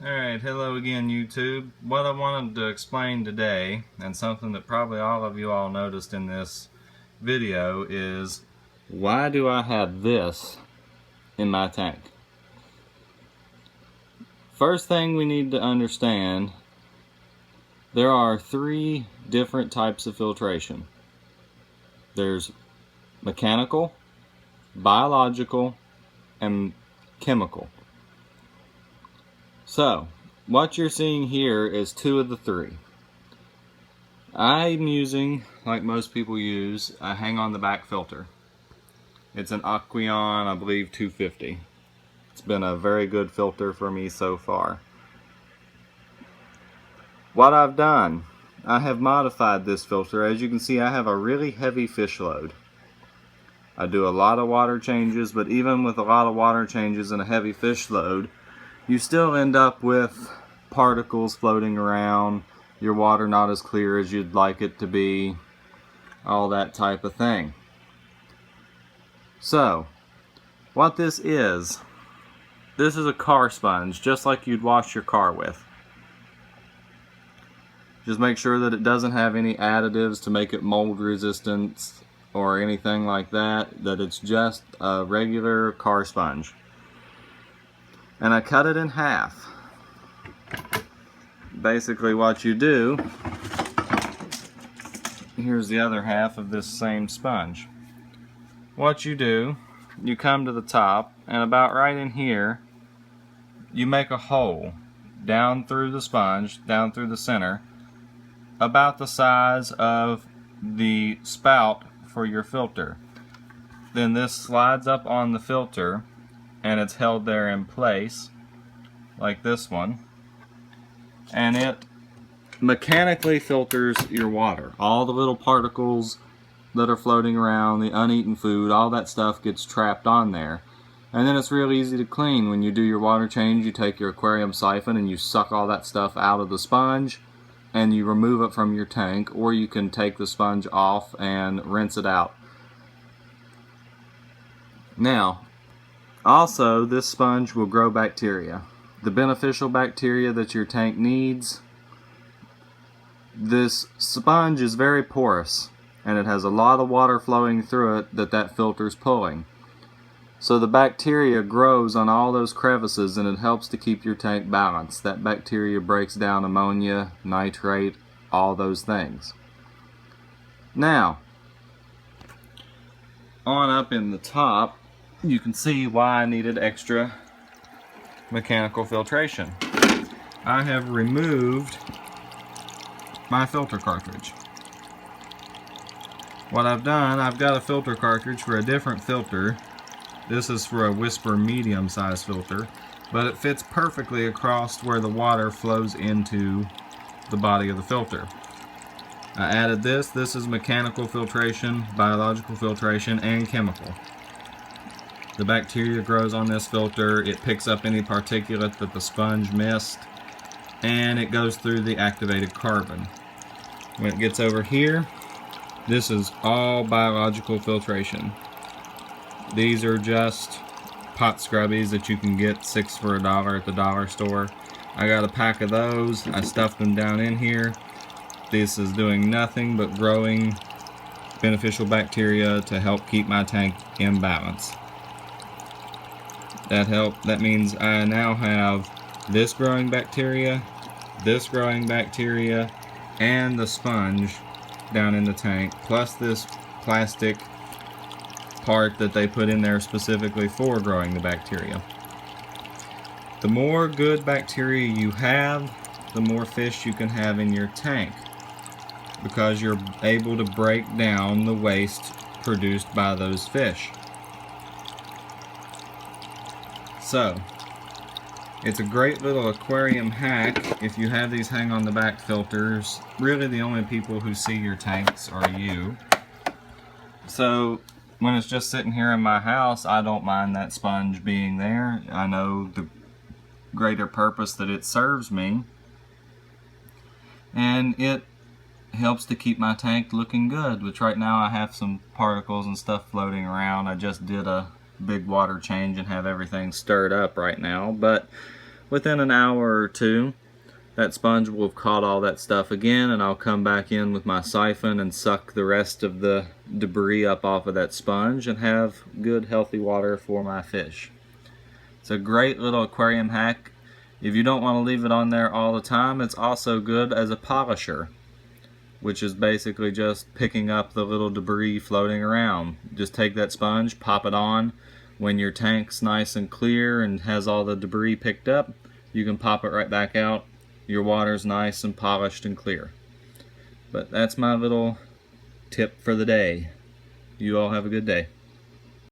Alright, hello again YouTube. What I wanted to explain today, and something that probably all of you all noticed in this video, is why do I have this in my tank? First thing we need to understand, there are three different types of filtration. There's mechanical, biological, and chemical. So, what you're seeing here is two of the three. I'm using, like most people use, a hang-on-the-back filter. It's an Aqueon, I believe, 250. It's been a very good filter for me so far. What I've done, I have modified this filter. As you can see, I have a really heavy fish load. I do a lot of water changes, but even with a lot of water changes and a heavy fish load, you still end up with particles floating around, your water not as clear as you'd like it to be, all that type of thing. So, what this is a car sponge, just like you'd wash your car with. Just make sure that it doesn't have any additives to make it mold resistant or anything like that, that it's just a regular car sponge. And I cut it in half. Basically what you do, here's the other half of this same sponge. What you do, you come to the top, and about right in here, you make a hole down through the sponge, down through the center, about the size of the spout for your filter. Then this slides up on the filter, and it's held there in place like this one, and it mechanically filters your water. All the little particles that are floating around, the uneaten food, all that stuff gets trapped on there, and then it's real easy to clean. When you do your water change, you take your aquarium siphon and you suck all that stuff out of the sponge and you remove it from your tank, or you can take the sponge off and rinse it out. Now, also, this sponge will grow bacteria. The beneficial bacteria that your tank needs. This sponge is very porous, and it has a lot of water flowing through it that filter's pulling. So the bacteria grows on all those crevices, and it helps to keep your tank balanced. That bacteria breaks down ammonia, nitrate, all those things. Now, on up in the top, you can see why I needed extra mechanical filtration. I have removed my filter cartridge. What I've done, I've got a filter cartridge for a different filter. This is for a Whisper medium size filter, but it fits perfectly across where the water flows into the body of the filter. I added this. This is mechanical filtration, biological filtration, and chemical. The bacteria grows on this filter, it picks up any particulate that the sponge missed, and it goes through the activated carbon. When it gets over here, this is all biological filtration. These are just pot scrubbies that you can get 6 for $1 at the dollar store. I got a pack of those, I stuffed them down in here. This is doing nothing but growing beneficial bacteria to help keep my tank in balance. That means I now have this growing bacteria, and the sponge down in the tank, plus this plastic part that they put in there specifically for growing the bacteria. The more good bacteria you have, the more fish you can have in your tank, because you're able to break down the waste produced by those fish. So, it's a great little aquarium hack if you have these hang-on-the-back filters. Really, the only people who see your tanks are you. So, when it's just sitting here in my house, I don't mind that sponge being there. I know the greater purpose that it serves me. And it helps to keep my tank looking good, which right now I have some particles and stuff floating around. I just did a big water change and have everything stirred up right now, but within an hour or two, that sponge will have caught all that stuff again, and I'll come back in with my siphon and suck the rest of the debris up off of that sponge and have good healthy water for my fish. It's a great little aquarium hack. If you don't want to leave it on there all the time, it's also good as a polisher, which is basically just picking up the little debris floating around. Just take that sponge, pop it on. When your tank's nice and clear and has all the debris picked up, you can pop it right back out. Your water's nice and polished and clear. But that's my little tip for the day. You all have a good day.